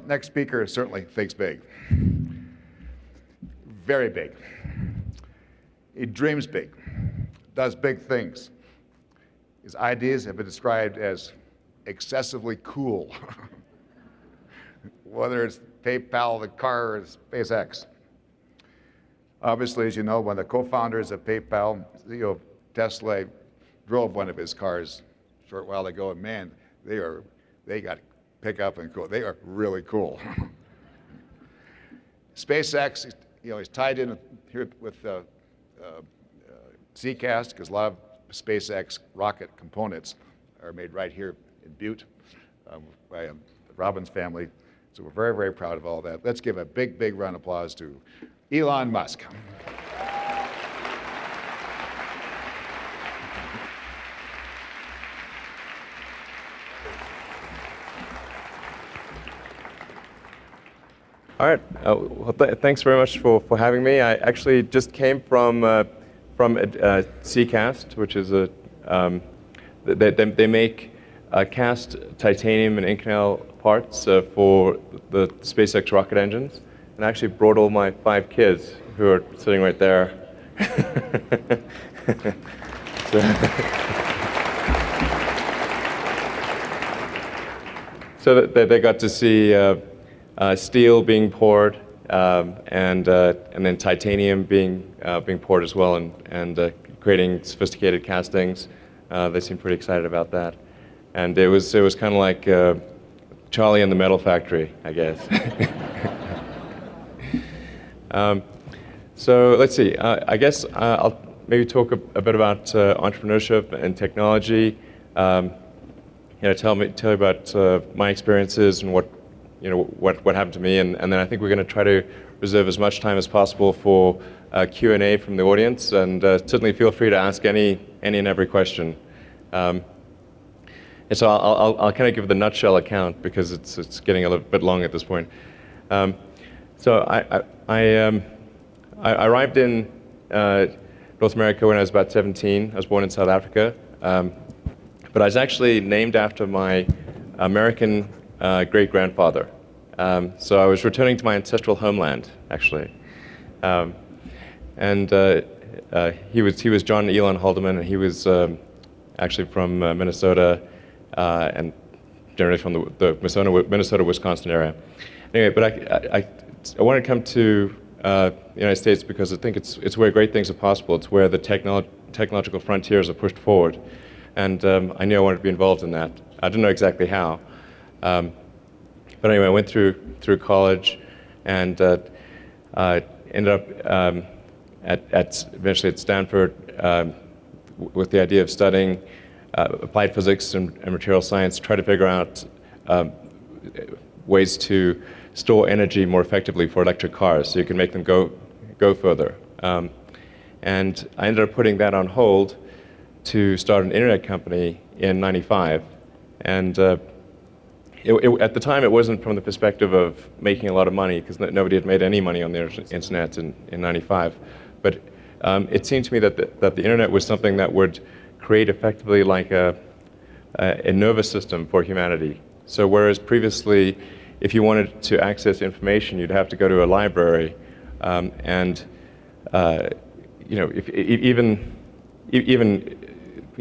next speaker certainly thinks big. Very big. He dreams big, does big things. His ideas have been described as excessively cool, whether it's PayPal, the car, or SpaceX. Obviously, as you know, one of the co-founders of PayPal, CEO of Tesla, drove one of his cars a short while ago, and man, they got pickup and cool. They are really cool. SpaceX, he's tied in here with CCAST, because a lot of SpaceX rocket components are made right here in Butte by the Robbins family. So we're very, very proud of all that. Let's give a big, big round of applause to Elon Musk. All right. Well, thanks very much for having me. I actually just came from CCAST, which is they make cast titanium and Inconel parts for the SpaceX rocket engines, and I actually brought all my 5 kids who are sitting right there. So that they got to see steel being poured, and then titanium being poured as well, and creating sophisticated castings. They seemed pretty excited about that, and it was kind of like Charlie and the Metal Factory, I guess. So let's see. I guess I'll maybe talk a bit about entrepreneurship and technology. Tell you about my experiences and what happened to me, and then I think we're going to try to reserve as much time as possible for Q&A from the audience, and certainly feel free to ask any and every question. And so I'll kind of give the nutshell account because it's getting a little bit long at this point. So I arrived in North America when I was about 17. I was born in South Africa, but I was actually named after my American great-grandfather. So I was returning to my ancestral homeland, actually. He was John Elon Haldeman, and he was actually from Minnesota, and generally from the Minnesota-Wisconsin area. Anyway, but I wanted to come to the United States because I think it's where great things are possible. It's where the technological frontiers are pushed forward, and I knew I wanted to be involved in that. I didn't know exactly how. But anyway, I went through college and ended up eventually at Stanford with the idea of studying applied physics and material science, try to figure out ways to store energy more effectively for electric cars so you can make them go further. And I ended up putting that on hold to start an internet company in '95. And at the time, it wasn't from the perspective of making a lot of money, because nobody had made any money on the internet in '95. But it seemed to me that the internet was something that would create effectively like a nervous system for humanity. So whereas previously, if you wanted to access information, you'd have to go to a library,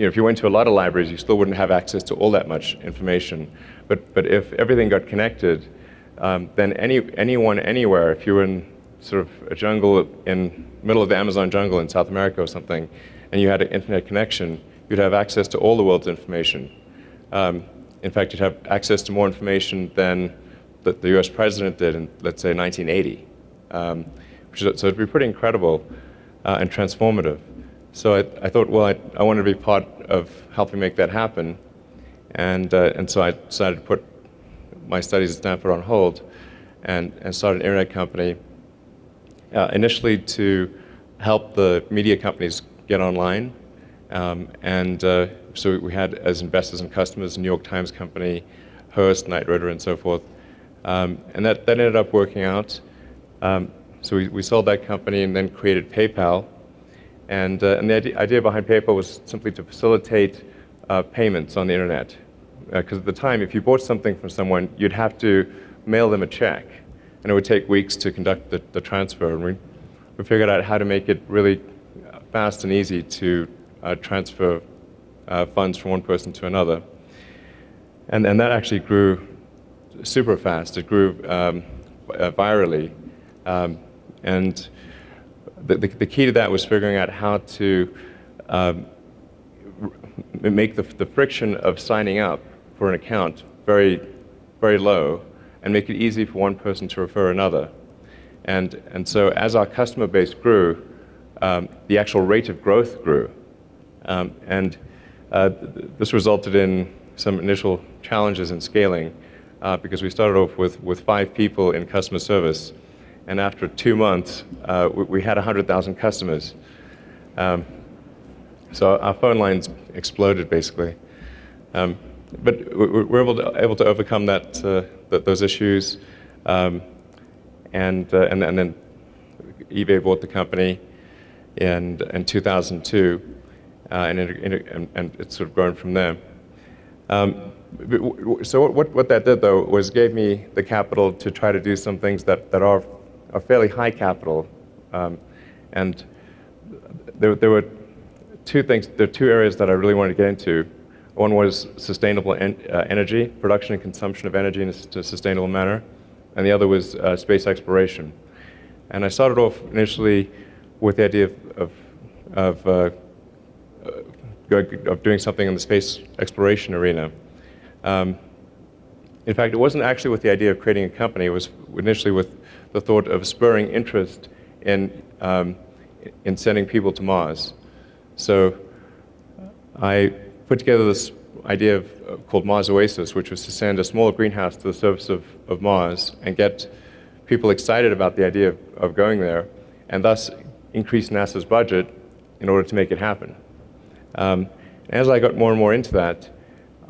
if you went to a lot of libraries, you still wouldn't have access to all that much information. But if everything got connected, then anyone, anywhere, if you were in sort of a jungle in middle of the Amazon jungle in South America or something, and you had an internet connection, you'd have access to all the world's information. In fact, you'd have access to more information than the US president did in, let's say, 1980. So it'd be pretty incredible and transformative. So I thought, well, I wanted to be part of helping make that happen, and so I decided to put my studies at Stanford on hold and start an internet company, initially to help the media companies get online, so we had as investors and customers New York Times Company, Hearst, Knight Ridder, and so forth, and that ended up working out. So we sold that company and then created PayPal. And the idea behind PayPal was simply to facilitate payments on the internet. Because at the time, if you bought something from someone, you'd have to mail them a check, and it would take weeks to conduct the transfer. And we figured out how to make it really fast and easy to transfer funds from one person to another. And that actually grew super fast. It grew virally. And the key to that was figuring out how to make the friction of signing up for an account very, very low and make it easy for one person to refer another. And so as our customer base grew, the actual rate of growth grew. This resulted in some initial challenges in scaling because we started off with 5 people in customer service, and after 2 months, we had 100,000 customers. So our phone lines exploded, basically. But we're able to overcome those issues, and then eBay bought the company in 2002, and it's sort of grown from there. So what that did, though, was gave me the capital to try to do some things that are fairly high capital, and there were 2 things. There are 2 areas that I really wanted to get into. One was sustainable energy, production and consumption of energy in a sustainable manner, and the other was space exploration. And I started off initially with the idea of doing something in the space exploration arena. In fact, it wasn't actually with the idea of creating a company. It was initially with the thought of spurring interest in sending people to Mars. So I put together this idea called Mars Oasis, which was to send a small greenhouse to the surface of Mars and get people excited about the idea of going there, and thus increase NASA's budget in order to make it happen. As I got more and more into that,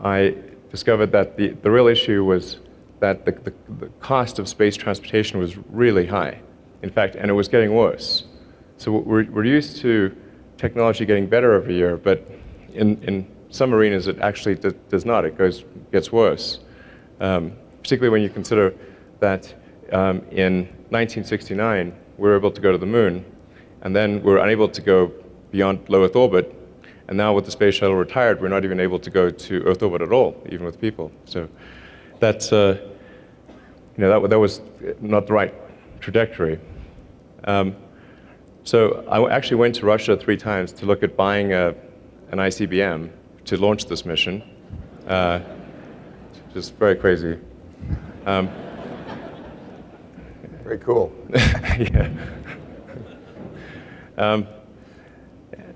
I discovered that the real issue was that the cost of space transportation was really high, in fact, and it was getting worse. So we're used to technology getting better every year, but in some arenas it actually does not. It gets worse, particularly when you consider that in 1969 we were able to go to the moon, and then we were unable to go beyond low Earth orbit, and now with the space shuttle retired, we're not even able to go to Earth orbit at all, even with people. So that's that was not the right trajectory. So I actually went to Russia 3 times to look at buying an ICBM to launch this mission. Just very crazy. Very cool. Yeah.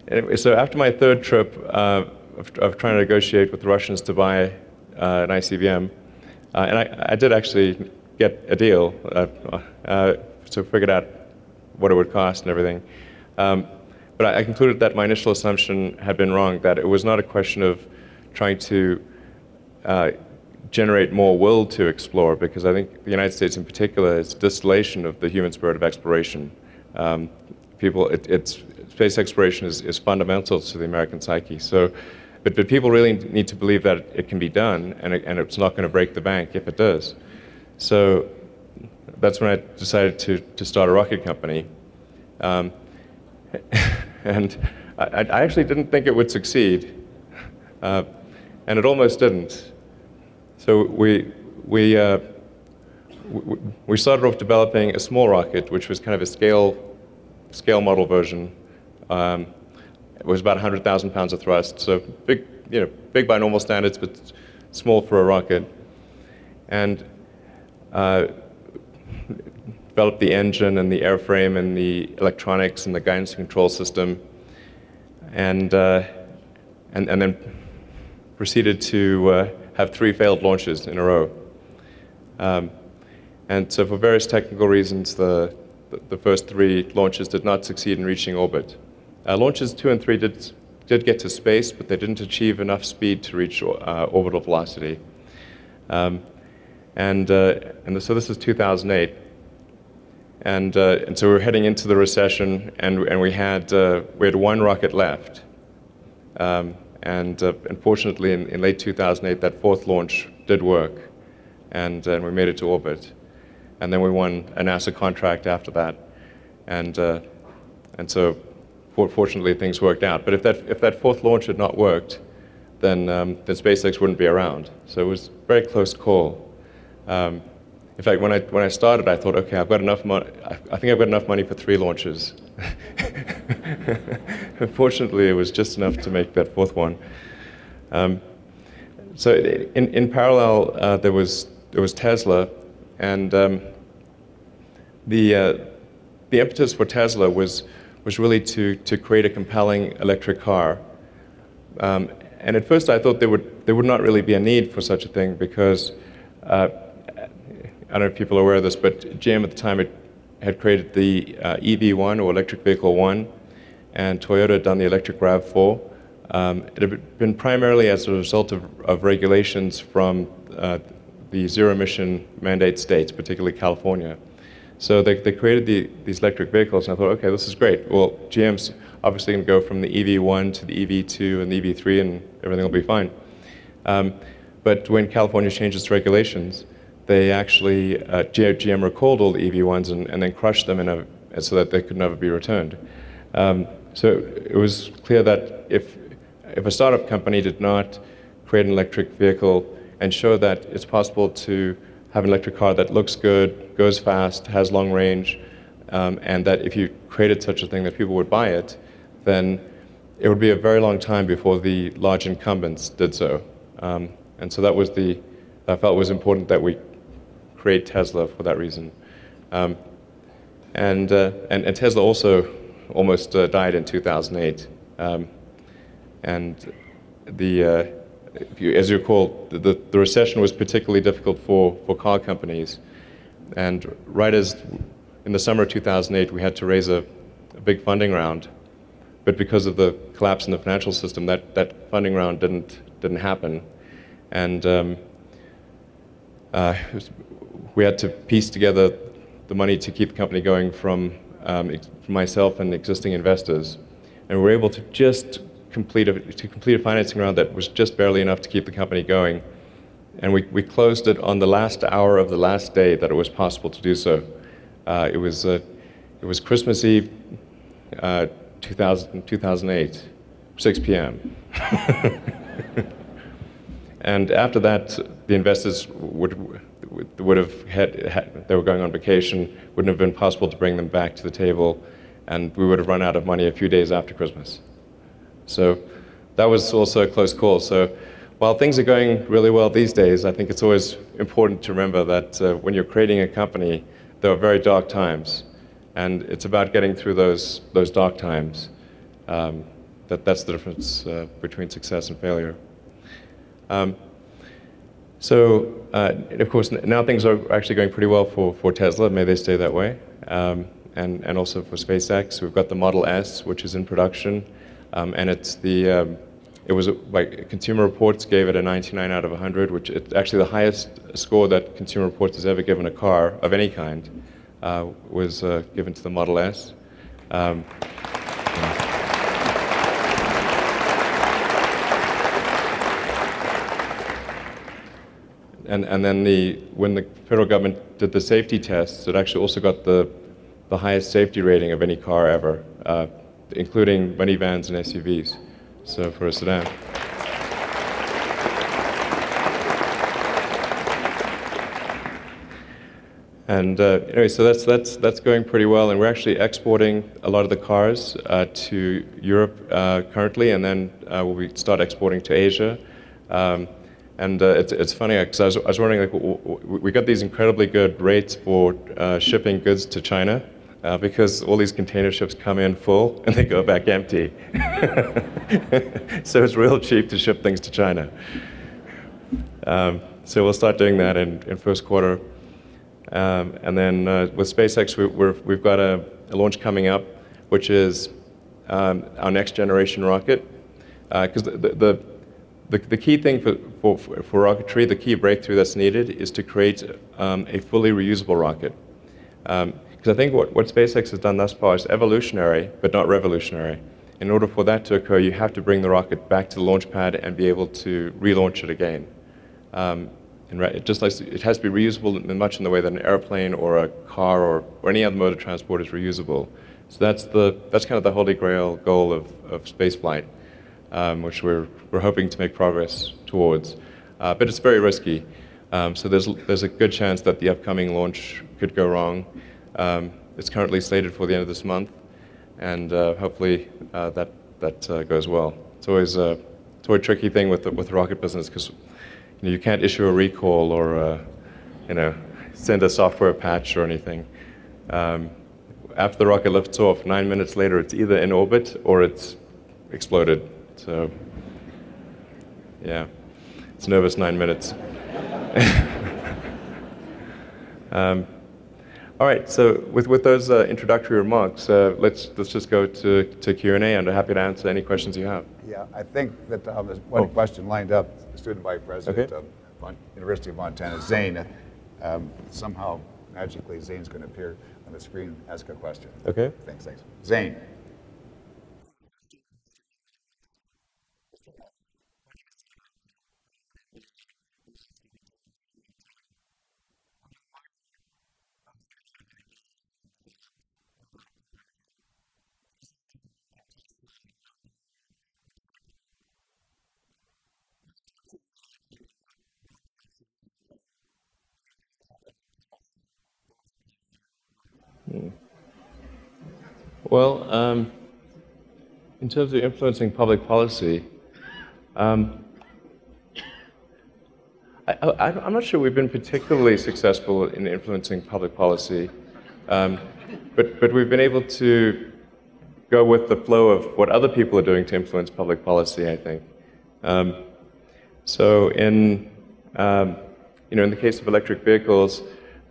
Anyway, so after my 3rd trip of trying to negotiate with the Russians to buy an ICBM, and I did actually get a deal, so figured out what it would cost and everything. But I concluded that my initial assumption had been wrong, that it was not a question of trying to generate more will to explore, because I think the United States in particular is a distillation of the human spirit of exploration. Space exploration is fundamental to the American psyche. So, but people really need to believe that it can be done, and it's not going to break the bank if it does. So that's when I decided to start a rocket company. And I actually didn't think it would succeed, and it almost didn't. So we started off developing a small rocket, which was kind of a scale model version. It was about 100,000 pounds of thrust, so big by normal standards, but small for a rocket. And developed the engine and the airframe and the electronics and the guidance and control system, and then proceeded to have 3 failed launches in a row. And so for various technical reasons, the first 3 launches did not succeed in reaching orbit. Launches 2 and 3 did get to space, but they didn't achieve enough speed to reach orbital velocity. So this is 2008. And so we're heading into the recession, and we had 1 rocket left. Unfortunately, in late 2008, that 4th launch did work. and we made it to orbit. And then we won a NASA contract after that. And so fortunately things worked out. But if that fourth launch had not worked, then SpaceX wouldn't be around. So it was a very close call. In fact, when I started, I thought, okay, I've got enough money. I think I've got enough money for 3 launches. Unfortunately, it was just enough to make that fourth one. So in parallel, there was Tesla, and the impetus for Tesla was really to create a compelling electric car. And at first, I thought there would not really be a need for such a thing because I don't know if people are aware of this, but GM at the time had created the EV1 or Electric Vehicle 1, and Toyota had done the electric RAV4. It had been primarily as a result of regulations from the zero-emission mandate states, particularly California. So they created these electric vehicles, and I thought, okay, this is great. Well, GM's obviously going to go from the EV1 to the EV2 and the EV3, and everything will be fine. But when California changed its regulations, they actually, GM recalled all the EV1s and then crushed them so that they could never be returned. So it was clear that if a startup company did not create an electric vehicle and show that it's possible to have an electric car that looks good, goes fast, has long range, and that if you created such a thing that people would buy it, then it would be a very long time before the large incumbents did so. And so that was I felt it was important that we create Tesla for that reason. And Tesla also almost died in 2008. And as you recall, the recession was particularly difficult for car companies. And right as in the summer of 2008, we had to raise a big funding round. But because of the collapse in the financial system, that funding round didn't happen. And we had to piece together the money to keep the company going from myself and existing investors. And we were able to just complete a financing round that was just barely enough to keep the company going. And we closed it on the last hour of the last day that it was possible to do so. It was Christmas Eve, 2008, 6 p.m. And after that, the investors would have they were going on vacation, wouldn't have been possible to bring them back to the table, and we would have run out of money a few days after Christmas. So that was also a close call. So while things are going really well these days, I think it's always important to remember that when you're creating a company, there are very dark times, and it's about getting through those dark times. That's the difference between success and failure. So, of course, now things are actually going pretty well for Tesla. May they stay that way. And also for SpaceX, we've got the Model S, which is in production, and it was like Consumer Reports gave it a 99 out of 100, which is actually the highest score that Consumer Reports has ever given a car of any kind. Was given to the Model S. And then when the federal government did the safety tests, it actually also got the highest safety rating of any car ever, including minivans and SUVs, so for a sedan. And anyway, so that's going pretty well, and we're actually exporting a lot of the cars to Europe currently, and then we'll start exporting to Asia. And it's funny because I was wondering, like, we got these incredibly good rates for shipping goods to China because all these container ships come in full and they go back empty. So it's real cheap to ship things to China. So we'll start doing that in first quarter. And then with SpaceX, we've got a launch coming up, which is our next generation rocket. Because the key thing for rocketry, the key breakthrough that's needed is to create a fully reusable rocket. Because I think what SpaceX has done thus far is evolutionary, but not revolutionary. In order for that to occur, you have to bring the rocket back to the launch pad and be able to relaunch it again. just like it has to be reusable in much in the way that an airplane or a car or any other mode of transport is reusable. So that's kind of the holy grail goal of spaceflight, which we're hoping to make progress towards. But it's very risky. So there's a good chance that the upcoming launch could go wrong. It's currently slated for the end of this month, and hopefully that goes well. It's always a tricky thing with the rocket business because you can't issue a recall or send a software patch or anything. After the rocket lifts off, 9 minutes later, it's either in orbit or it's exploded. So yeah, it's nervous 9 minutes. All right, so with those introductory remarks, let's just go to Q&A, and I'm happy to answer any questions you have. Yeah, I think that there's one question lined up, student vice president of University of Montana, Zane. Somehow, magically, Zane's going to appear on the screen and ask a question. Okay. Thanks. Zane. Well, in terms of influencing public policy, I'm not sure we've been particularly successful in influencing public policy, but we've been able to go with the flow of what other people are doing to influence public policy, I think. So in the case of electric vehicles,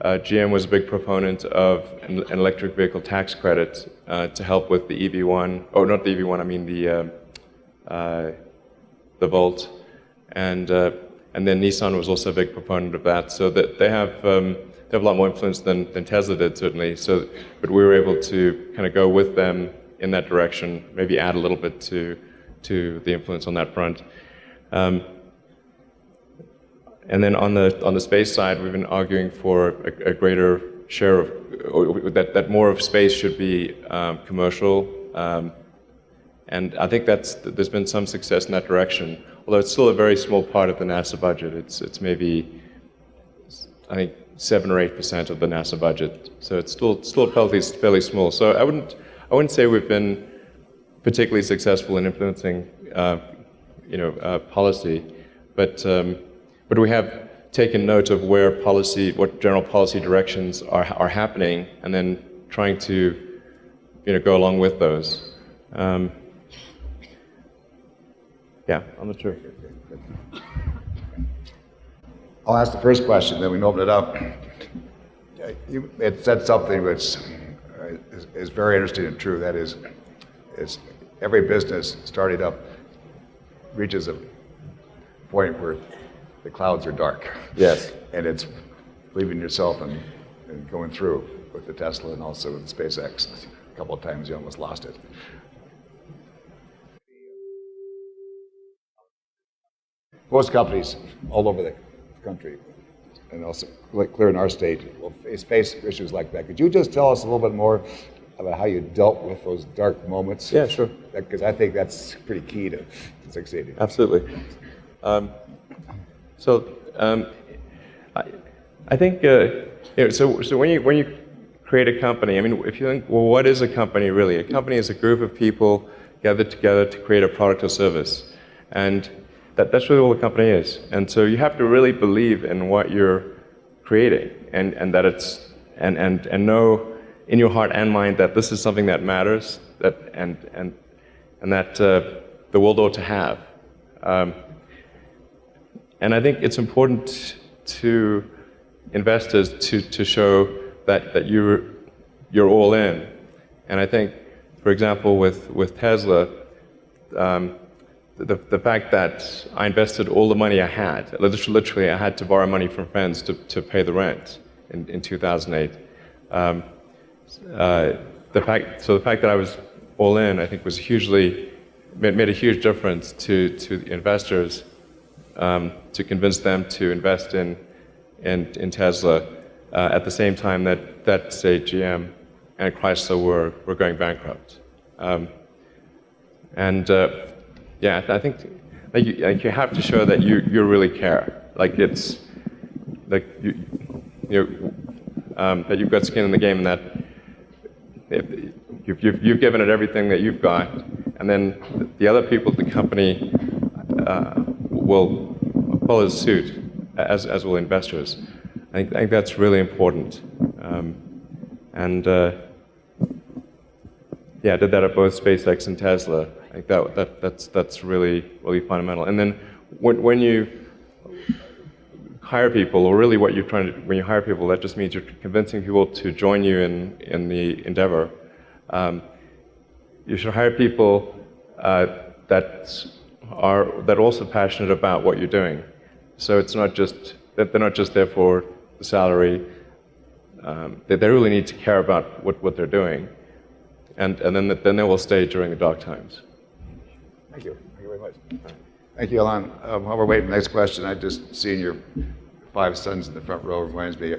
GM was a big proponent of an electric vehicle tax credit to help with the EV1, oh, not the EV1, I mean the Volt, and then Nissan was also a big proponent of that. So that they have a lot more influence than Tesla did, certainly. So, but we were able to kind of go with them in that direction, maybe add a little bit to the influence on that front. And then on the space side, we've been arguing for a greater share of that more of space should be commercial, and I think there's been some success in that direction. Although it's still a very small part of the NASA budget. It's maybe I think 7 or 8% of the NASA budget. So it's still fairly small. So I wouldn't say we've been particularly successful in influencing policy, but we have taken note of what general policy directions are happening, and then trying to, go along with those. Yeah, I'm not sure. I'll ask the first question, then we can open it up. It said something which is very interesting and true. That is every business starting up reaches a point where the clouds are dark. Yes. And it's believing yourself and going through with the Tesla and also with SpaceX. A couple of times you almost lost it. Most companies all over the country, and also like clear in our state, will face issues like that. Could you just tell us a little bit more about how you dealt with those dark moments? Yeah, sure. Because I think that's pretty key to succeeding. Absolutely. I think so when you create a company, I mean, if you think, well, what is a company really? A company is a group of people gathered together to create a product or service, and that's really all a company is. And so you have to really believe in what you're creating, and that it's and know in your heart and mind that this is something that matters, that and that the world ought to have. And I think it's important to investors to show that you're all in. And I think, for example, with Tesla, the fact that I invested all the money I had, literally I had to borrow money from friends to pay the rent in 2008. The fact that I was all in, I think, made a huge difference to investors, to convince them to invest in in Tesla at the same time that say GM and Chrysler were going bankrupt. Yeah, I think you have to show that you really care. Like it's like that you've got skin in the game, and that you've given it everything that you've got, and then the other people at the company will follow suit, as will investors. I think that's really important. Yeah, I did that at both SpaceX and Tesla. I think that's really fundamental. And then when you hire people, or really what you're trying to, when you hire people, that just means you're convincing people to join you in the endeavor. You should hire people that are also passionate about what you're doing. So it's not just that they're not just there for the salary. They really need to care about what they're doing, and then they will stay during the dark times. Thank you. Thank you very much. Thank you, Elon. While we're waiting for the next question, I just seen your 5 sons in the front row. Reminds me.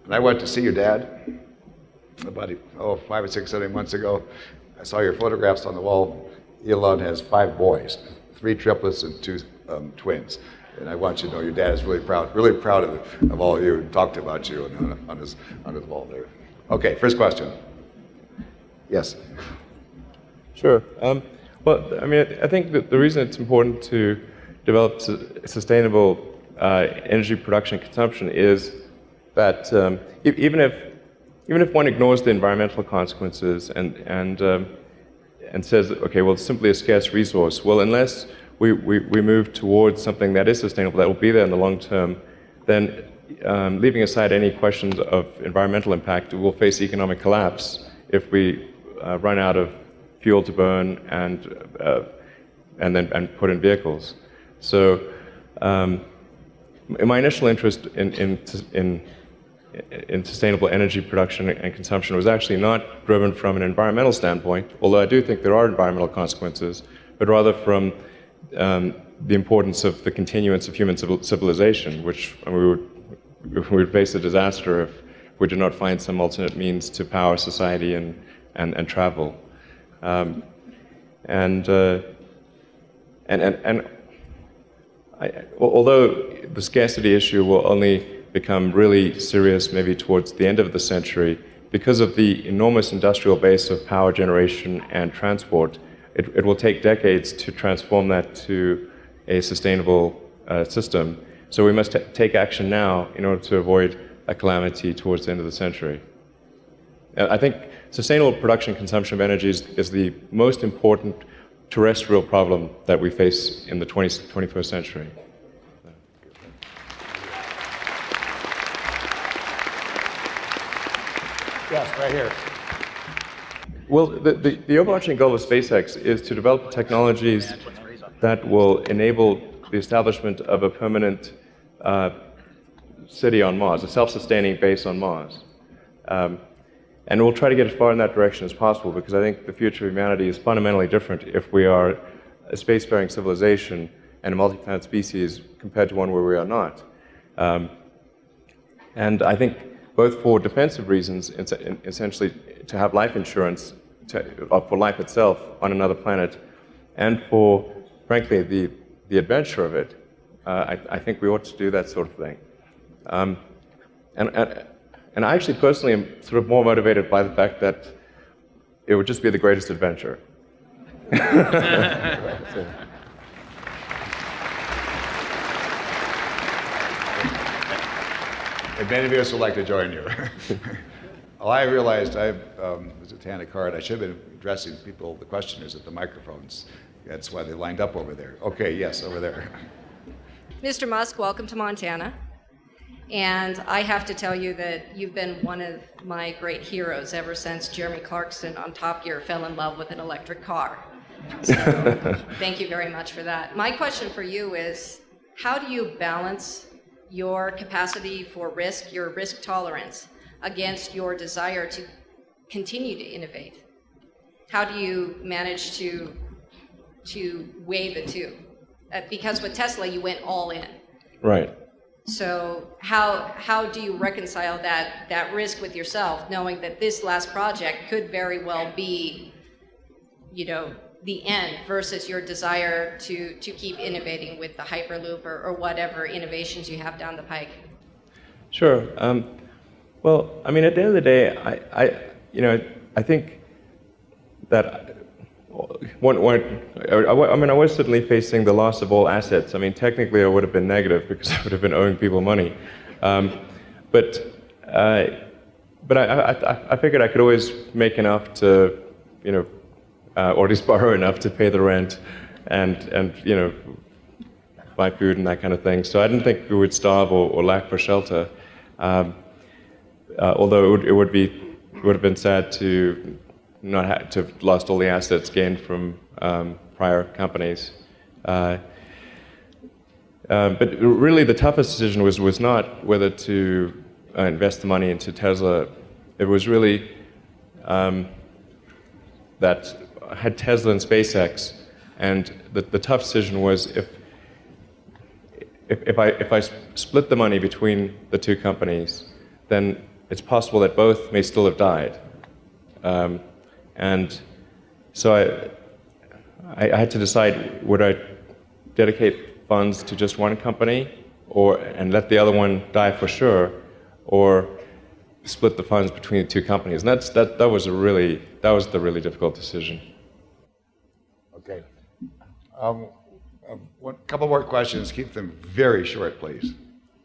And I went to see your dad about 5 or 6, 7 months ago. I saw your photographs on the wall. Elon has 5 boys, 3 triplets and 2 twins. And I want you to know your dad is really proud of all of you, and talked about you on his wall there. Okay, first question. Yes. Sure. Well, I mean, I think that the reason it's important to develop sustainable energy production and consumption is that even if one ignores the environmental consequences and says, okay, well, it's simply a scarce resource. Well, unless we move towards something that is sustainable, that will be there in the long term, then leaving aside any questions of environmental impact, we'll face economic collapse if we run out of fuel to burn and put in vehicles. So my initial interest in sustainable energy production and consumption was actually not driven from an environmental standpoint, although I do think there are environmental consequences, but rather from the importance of the continuance of human civilization, which we would face a disaster if we did not find some alternate means to power society and travel. Although the scarcity issue will only become really serious maybe towards the end of the century, because of the enormous industrial base of power generation and transport, it will take decades to transform that to a sustainable system. So we must take action now in order to avoid a calamity towards the end of the century. I think sustainable production and consumption of energy is the most important terrestrial problem that we face in the 21st century. Yes, right here. Well, the overarching goal of SpaceX is to develop technologies that will enable the establishment of a permanent city on Mars, a self-sustaining base on Mars. And we'll try to get as far in that direction as possible, because I think the future of humanity is fundamentally different if we are a spacefaring civilization and a multi-planet species compared to one where we are not. And I think both for defensive reasons, essentially to have life insurance for life itself on another planet, and for, frankly, the adventure of it, I think we ought to do that sort of thing. And I actually personally am sort of more motivated by the fact that it would just be the greatest adventure. And many of us would like to join you. Well, I realized I was at Tana Card. I should have been addressing people, the questioners at the microphones. That's why they lined up over there. Okay, yes, over there. Mr. Musk, welcome to Montana. And I have to tell you that you've been one of my great heroes ever since Jeremy Clarkson on Top Gear fell in love with an electric car. So thank you very much for that. My question for you is, how do you balance your capacity for risk, your risk tolerance, against your desire to continue to innovate? How do you manage to weigh the two? Because with Tesla, you went all in. Right. So how do you reconcile that risk with yourself, knowing that this last project could very well be, the end, versus your desire to keep innovating with the Hyperloop or whatever innovations you have down the pike? Sure. Well, I mean, at the end of the day, I think that I was certainly facing the loss of all assets. I mean, technically, I would have been negative because I would have been owing people money. But I figured I could always make enough to, or at least borrow enough to pay the rent and buy food and that kind of thing. So I didn't think we would starve or lack for shelter. Although it would have been sad to not to have lost all the assets gained from prior companies. But really, the toughest decision was not whether to invest the money into Tesla. It was really that I had Tesla and SpaceX, and the tough decision was if I split the money between the two companies, then it's possible that both may still have died. And so I had to decide, would I dedicate funds to just one company and let the other one die for sure, or split the funds between the two companies? And that was the really difficult decision. Okay. One couple more questions. Keep them very short, please.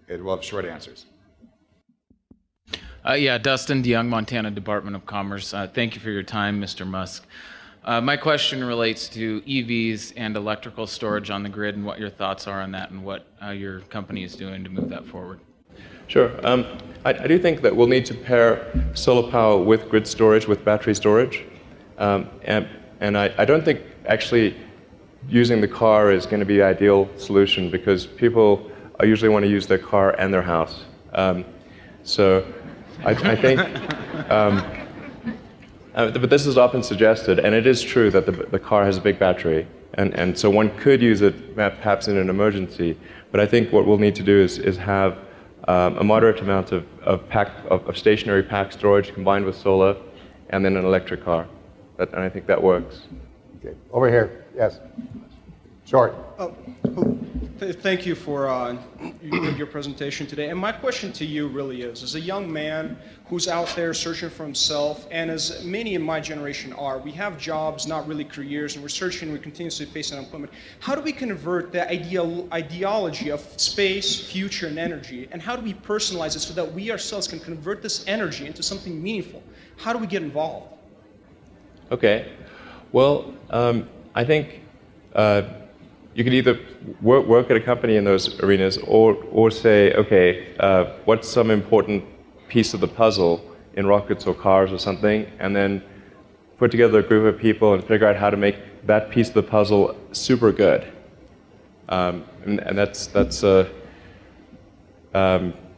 And we'll have short answers. Yeah, Dustin DeYoung, Montana Department of Commerce. Thank you for your time, Mr. Musk. My question relates to EVs and electrical storage on the grid, and what your thoughts are on that, and what your company is doing to move that forward. Sure. I do think that we'll need to pair solar power with grid storage, with battery storage. And I don't think actually using the car is going to be the ideal solution, because people usually want to use their car and their house. So I think, but this is often suggested, and it is true that the car has a big battery, and so one could use it perhaps in an emergency. But I think what we'll need to do is have a moderate amount of stationary pack storage combined with solar, and then an electric car. And I think that works. Okay. Over here. Yes. Short. Thank you for your presentation today. And my question to you really is, as a young man who's out there searching for himself, and as many in my generation are, we have jobs, not really careers, and we're searching, we continuously face unemployment. How do we convert the ideology of space, future, and energy, and how do we personalize it so that we ourselves can convert this energy into something meaningful? How do we get involved? Okay. Well, I think you could either work at a company in those arenas, or say, okay, what's some important piece of the puzzle in rockets or cars or something, and then put together a group of people and figure out how to make that piece of the puzzle super good. And that's I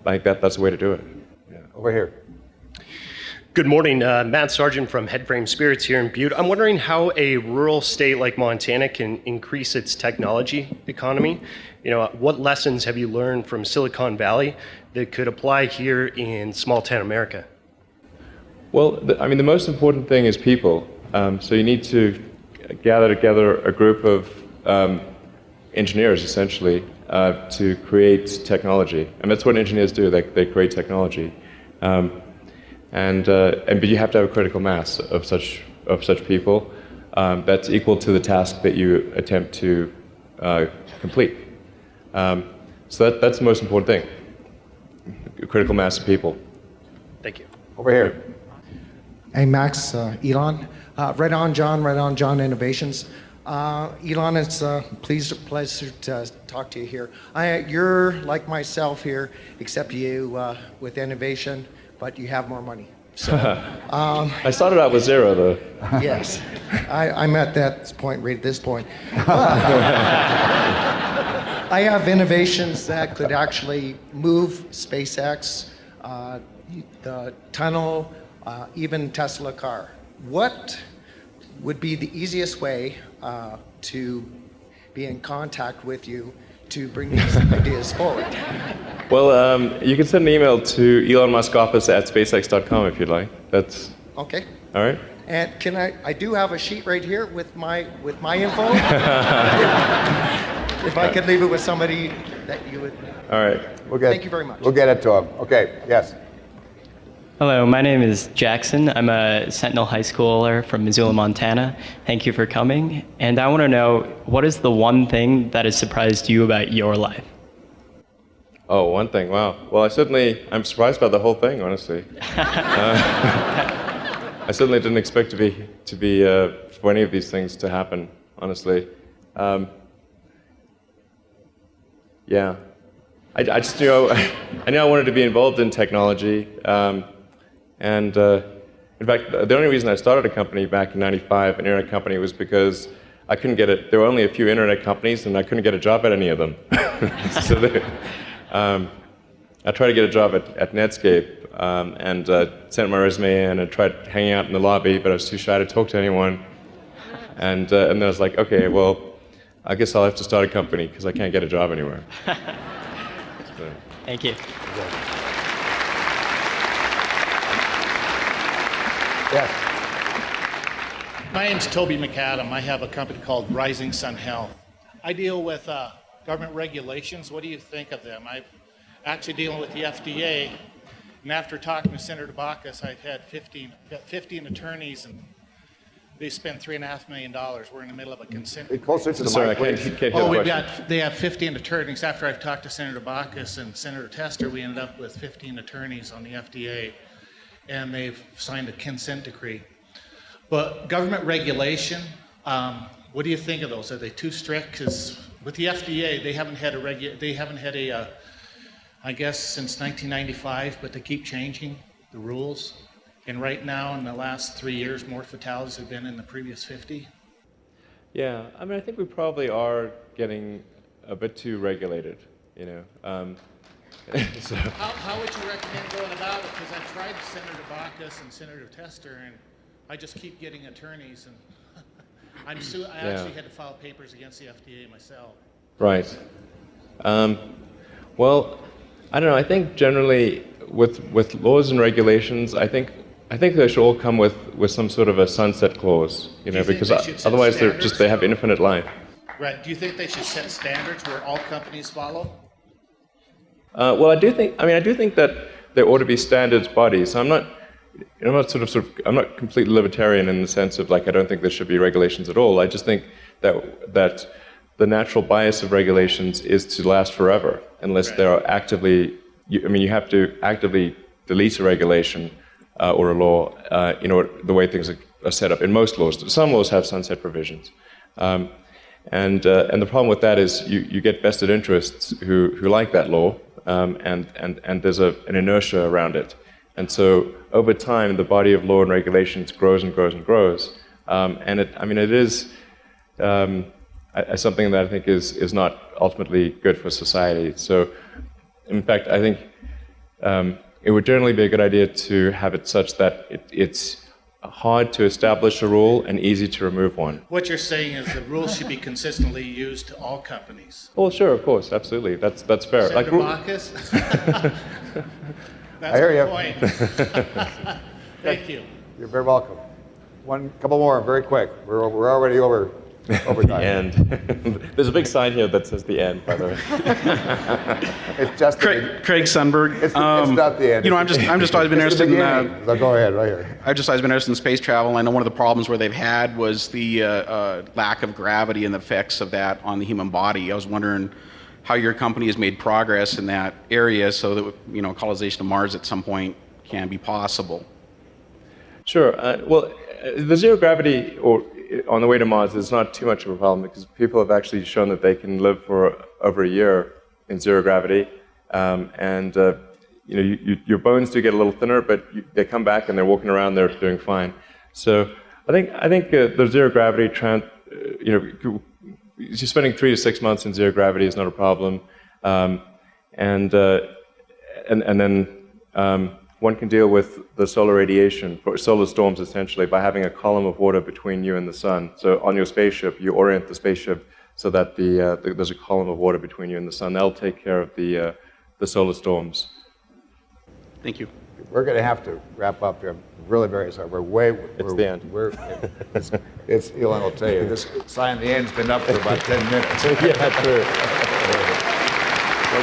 think that's the way to do it. Yeah. Over here. Good morning, Matt Sargent from Headframe Spirits here in Butte. I'm wondering how a rural state like Montana can increase its technology economy. What lessons have you learned from Silicon Valley that could apply here in small town America? Well, the most important thing is people. So you need to gather together a group of engineers, essentially, to create technology. And that's what engineers do. They create technology. But you have to have a critical mass of such people that's equal to the task that you attempt to complete. So that's the most important thing: a critical mass of people. Thank you. Over here. Hey, Max, Elon. Right on, John Innovations. Elon, it's a pleasure to talk to you here. You're like myself here, except you with innovation, but you have more money. So, I started out with zero, though. Yes, I'm at that point, right at this point. I have innovations that could actually move SpaceX, the tunnel, even Tesla car. What would be the easiest way to be in contact with you to bring these ideas forward? Well, you can send an email to Elon Musk office at spacex.com if you'd like. That's Okay. all right. And can I do have a sheet right here with my info. If I could leave it with somebody that you would. All right. Thank you very much. We'll get it to him. Okay, yes. Hello, my name is Jackson. I'm a Sentinel High Schooler from Missoula, Montana. Thank you for coming. And I want to know, what is the one thing that has surprised you about your life? Oh, one thing. Wow. Well, I'm surprised by the whole thing, honestly. I certainly didn't expect to be for any of these things to happen, honestly. Yeah. I just knew I knew I wanted to be involved in technology. In fact, the only reason I started a company back in '95, an internet company, was because I couldn't get it. There were only a few internet companies, and I couldn't get a job at any of them. So I tried to get a job at Netscape, and sent my resume in and tried hanging out in the lobby, but I was too shy to talk to anyone. And then I was like, okay, well, I guess I'll have to start a company because I can't get a job anywhere. So. Thank you. Yes. My name's Toby McAdam. I have a company called Rising Sun Health. I deal with government regulations. What do you think of them? I'm actually dealing with the FDA, and after talking to Senator Baucus, I've had 15 attorneys, and they spent $3.5 million. We're in the middle of a consent. Be closer to the Sorry, mic, I please. can't hear the question. They have 15 attorneys. After I've talked to Senator Baucus and Senator Tester, we ended up with 15 attorneys on the FDA, and they've signed a consent decree. But government regulation, what do you think of those? Are they too strict? Because with the FDA, they haven't had a I guess since 1995, but they keep changing the rules. And right now, in the last 3 years, more fatalities have been in the previous 50. Yeah, I mean, I think we probably are getting a bit too regulated, you know. So. How would you recommend going about it? Because I've tried Senator Baucus and Senator Tester, and I just keep getting attorneys, and I actually had to file papers against the FDA myself. Right. Well, I don't know. I think generally with laws and regulations, I think they should all come with some sort of a sunset clause, you know, because otherwise they have infinite life. Right. Do you think they should set standards where all companies follow? Well, I do think that there ought to be standards bodies. I'm not completely libertarian in the sense of like I don't think there should be regulations at all. I just think that the natural bias of regulations is to last forever unless Right. they are actively. You have to actively delete a regulation or a law the way things are set up in most laws. Some laws have sunset provisions. And the problem with that is you get vested interests who like that law, and there's an inertia around it. And so over time, the body of law and regulations grows and grows and grows. And it is something that I think is not ultimately good for society. So in fact, I think it would generally be a good idea to have it such that it's hard to establish a rule and easy to remove one. What you're saying is the rules should be consistently used to all companies. Well, sure, of course, absolutely. That's fair. Senator Baucus? That's I hear the you. point. Thank you. You're very welcome. Couple more, very quick. We're already over The time. end. There's a big sign here that says the end, by the way. It's just Craig Sundberg. It's not the end. You know, I'm just always been It's the interested in. beginning. So go ahead, right here. I've just always been interested in space travel. I know one of the problems where they've had was the lack of gravity and the effects of that on the human body. I was wondering how your company has made progress in that area so that colonization of Mars at some point can be possible. Sure. Well, the zero gravity on the way to Mars is not too much of a problem because people have actually shown that they can live for over a year in zero gravity, your bones do get a little thinner, but they come back and they're walking around, they're doing fine. So I think the zero gravity you're spending 3 to 6 months in zero gravity is not a problem, and then one can deal with the solar radiation, for solar storms essentially, by having a column of water between you and the sun. So on your spaceship, you orient the spaceship so that there's a column of water between you and the sun. That'll take care of the the solar storms. Thank you. We're going to have to wrap up here. Really very sorry. It's the end. It's Elon will tell you. This sign, the end's been up for about 10 minutes. Yeah, true.